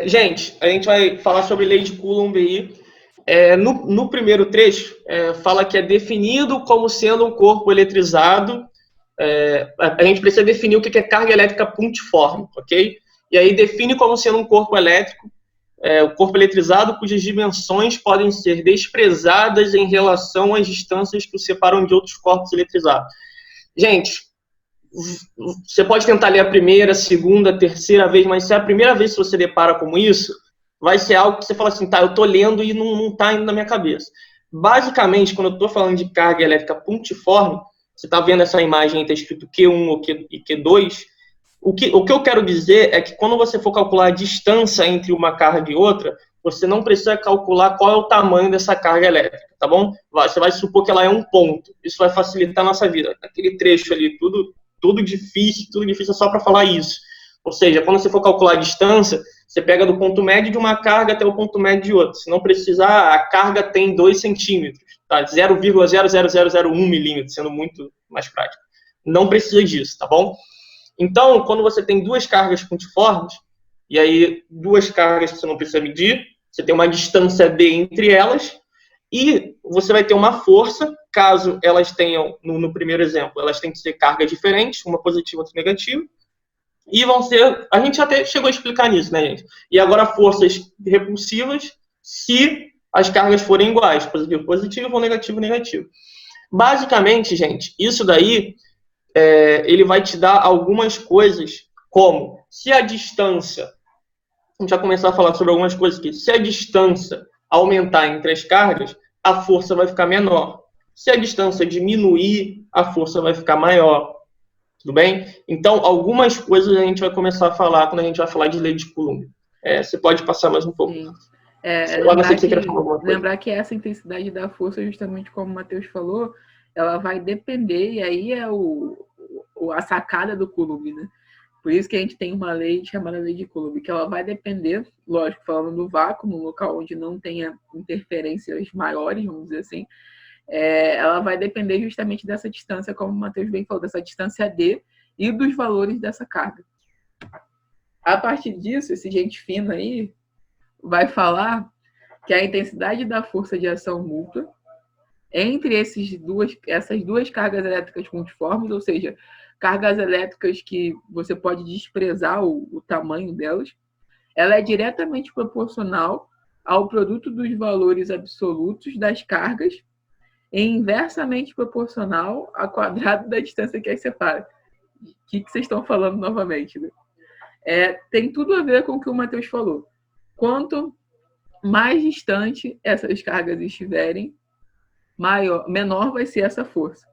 Gente, a gente vai falar sobre lei de Coulomb aí. No primeiro trecho, fala que é definido como sendo um corpo eletrizado. A gente precisa definir o que é carga elétrica pontiforme, ok? E aí define como sendo um corpo elétrico, o corpo eletrizado cujas dimensões podem ser desprezadas em relação às distâncias que o separam de outros corpos eletrizados. Gente, você pode tentar ler a primeira, a segunda, a terceira vez, mas se é a primeira vez que você depara com isso, vai ser algo que você fala assim, tá, eu tô lendo e não tá indo na minha cabeça. Basicamente, quando eu tô falando de carga elétrica pontiforme, você tá vendo essa imagem aí, tá escrito Q1 e Q2, o que eu quero dizer é que quando você for calcular a distância entre uma carga e outra, você não precisa calcular qual é o tamanho dessa carga elétrica, tá bom? Você vai supor que ela é um ponto. Isso vai facilitar a nossa vida. Aquele trecho ali, tudo difícil só para falar isso. Ou seja, quando você for calcular a distância, você pega do ponto médio de uma carga até o ponto médio de outra. Se não precisar, a carga tem 2 centímetros, tá? 0,00001 milímetros, sendo muito mais prático. Não precisa disso, tá bom? Então, quando você tem duas cargas pontiformes, e aí duas cargas que você não precisa medir, você tem uma distância d entre elas, e você vai ter uma força, caso elas tenham, no primeiro exemplo, elas têm que ser cargas diferentes, uma positiva e outra negativa, e vão ser, a gente até chegou a explicar nisso, né, gente? E agora forças repulsivas, se as cargas forem iguais, positivo, positivo ou negativo, negativo. Basicamente, gente, isso daí, ele vai te dar algumas coisas, como se a distância, a gente vai começar a falar sobre algumas coisas aqui, se a distância aumentar entre as cargas, a força vai ficar menor. Se a distância diminuir, a força vai ficar maior. Tudo bem? Então, algumas coisas a gente vai começar a falar quando a gente vai falar de lei de Coulomb. Você pode passar mais um pouco. Sim. Lembrar que essa intensidade da força, justamente como o Matheus falou, ela vai depender, e aí é a sacada do Coulomb, né? Por isso que a gente tem uma lei chamada lei de Coulomb, que ela vai depender, lógico, falando do vácuo, num local onde não tenha interferências maiores, vamos dizer assim, ela vai depender justamente dessa distância, como o Matheus bem falou, dessa distância D e dos valores dessa carga. A partir disso, esse gente fino aí vai falar que a intensidade da força de ação mútua entre essas duas cargas elétricas pontiformes, ou seja, cargas elétricas que você pode desprezar o tamanho delas, ela é diretamente proporcional ao produto dos valores absolutos das cargas e inversamente proporcional ao quadrado da distância que as separa. O que vocês estão falando novamente? Né? Tem tudo a ver com o que o Matheus falou. Quanto mais distante essas cargas estiverem, menor vai ser essa força.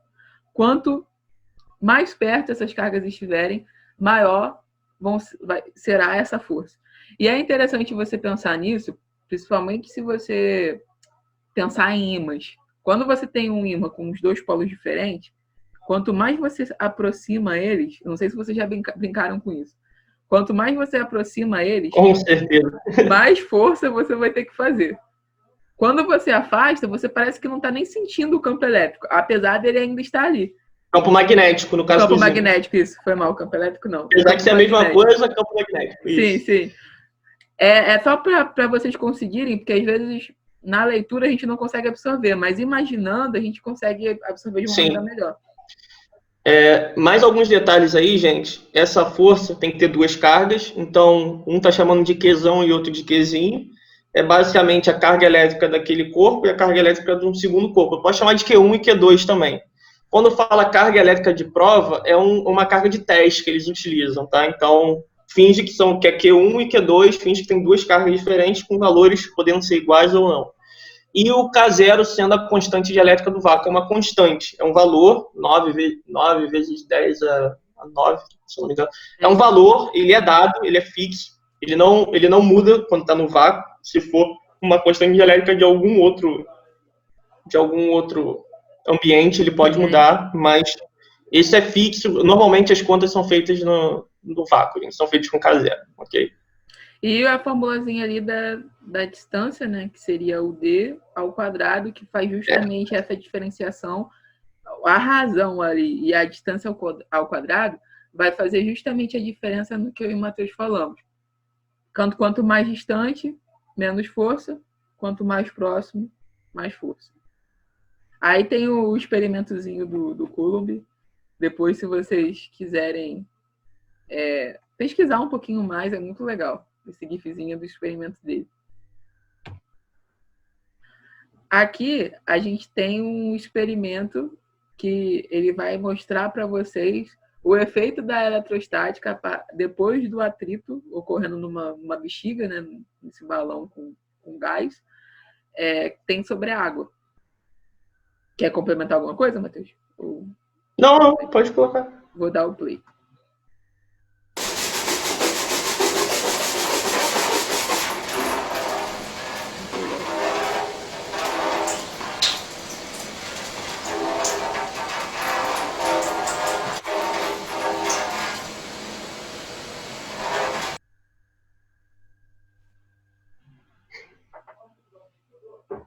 Quanto mais perto essas cargas estiverem, maior será essa força. E é interessante você pensar nisso, principalmente se você pensar em ímãs. Quando você tem um ímã com os dois polos diferentes, quanto mais você aproxima eles, não sei se vocês já brincaram com isso, quanto mais você aproxima eles, com certeza, mais força você vai ter que fazer. Quando você afasta, você parece que não está nem sentindo o campo elétrico, apesar dele ainda estar ali. Campo magnético, no caso do campo magnético, isso. Foi mal, campo elétrico não. Apesar de ser a mesma coisa, campo magnético. Isso. Sim. É só para vocês conseguirem, porque às vezes na leitura a gente não consegue absorver, mas imaginando a gente consegue absorver de uma maneira melhor. Mais alguns detalhes aí, gente. Essa força tem que ter duas cargas, então um está chamando de Qzão e outro de Qzinho. É basicamente a carga elétrica daquele corpo e a carga elétrica de um segundo corpo. Pode chamar de Q1 e Q2 também. Quando fala carga elétrica de prova, é uma carga de teste que eles utilizam, tá? Então, finge que é Q1 e Q2, finge que tem duas cargas diferentes com valores podendo ser iguais ou não. E o K0 sendo a constante elétrica do vácuo, é uma constante, é um valor, 9 vezes 10 a 9, se não me engano. É um valor, ele é dado, ele é fixo, ele não muda quando está no vácuo, se for uma constante elétrica de algum outro ambiente, ele pode mudar, mas esse é fixo. Normalmente as contas são feitas no vácuo, são feitas com K0, ok? E a formulazinha ali da distância, né, que seria o D ao quadrado, que faz justamente essa diferenciação. A razão ali e a distância ao quadrado vai fazer justamente a diferença no que eu e o Matheus falamos. Quanto mais distante, menos força. Quanto mais próximo, mais força. Aí tem o experimentozinho do Coulomb. Depois, se vocês quiserem pesquisar um pouquinho mais, é muito legal. Esse gifzinho do experimento dele. Aqui, a gente tem um experimento que ele vai mostrar para vocês o efeito da eletrostática depois do atrito ocorrendo numa bexiga, né, nesse balão com gás, tem sobre a água. Quer complementar alguma coisa, Matheus? Não, pode colocar. Vou dar o play.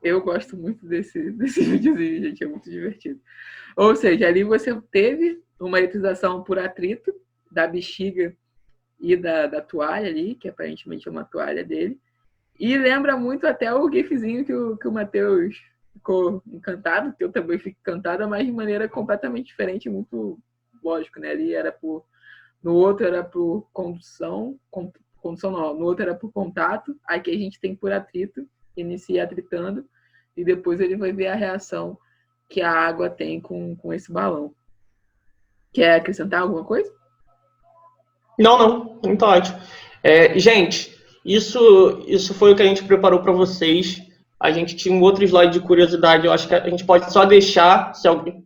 Eu gosto muito desse videozinho, gente, é muito divertido. Ou seja, ali você teve uma eletrização por atrito da bexiga e da toalha ali, que aparentemente é uma toalha dele. E lembra muito até o gifzinho que o Matheus ficou encantado, que eu também fico encantada, mas de maneira completamente diferente, muito lógico, né? Ali era no outro era por condução não, no outro era por contato, aqui a gente tem por atrito, inicia atritando, e depois ele vai ver a reação que a água tem com esse balão. Quer acrescentar alguma coisa? Não, muito ótimo. Gente, isso foi o que a gente preparou para vocês. A gente tinha um outro slide de curiosidade, eu acho que a gente pode só deixar,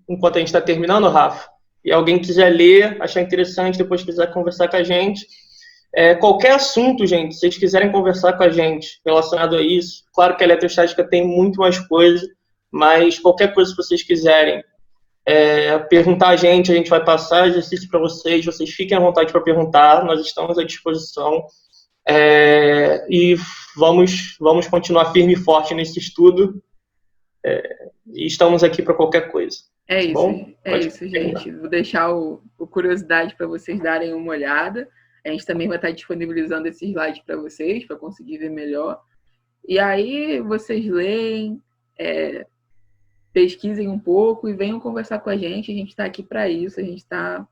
enquanto a gente está terminando, Rafa, e alguém quiser ler, achar interessante, depois quiser conversar com a gente. Qualquer assunto, gente, se vocês quiserem conversar com a gente relacionado a isso, claro que a eletrostática tem muito mais coisa, mas qualquer coisa que vocês quiserem perguntar a gente vai passar exercício para vocês fiquem à vontade para perguntar, nós estamos à disposição e vamos continuar firme e forte nesse estudo e estamos aqui para qualquer coisa. É isso, bom? Isso, gente. Vou deixar o curiosidade para vocês darem uma olhada. A gente também vai estar disponibilizando esse slide para vocês, para conseguir ver melhor. E aí vocês leem, pesquisem um pouco e venham conversar com a gente. A gente está aqui para isso, a gente está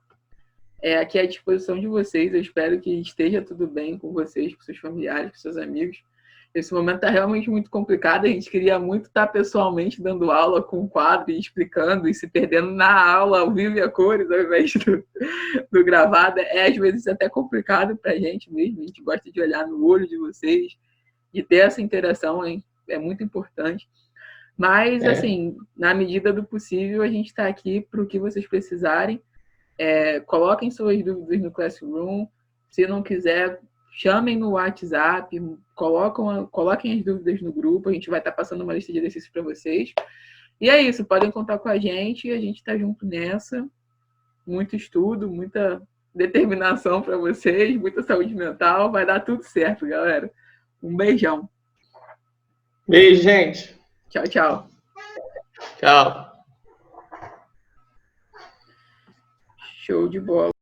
aqui à disposição de vocês. Eu espero que esteja tudo bem com vocês, com seus familiares, com seus amigos. Esse momento está realmente muito complicado. A gente queria muito estar pessoalmente dando aula com o quadro e explicando e se perdendo na aula ao vivo e a cores, ao invés do gravado. Às vezes até complicado para a gente mesmo. A gente gosta de olhar no olho de vocês, de ter essa interação, hein? É muito importante. Mas, assim, na medida do possível, a gente está aqui para o que vocês precisarem. Coloquem suas dúvidas no Classroom. Se não quiser, chamem no WhatsApp, coloquem as dúvidas no grupo, a gente vai estar passando uma lista de exercícios para vocês. E é isso, podem contar com a gente está junto nessa. Muito estudo, muita determinação para vocês, muita saúde mental, vai dar tudo certo, galera. Um beijão. Beijo, gente. Tchau, tchau. Tchau. Show de bola.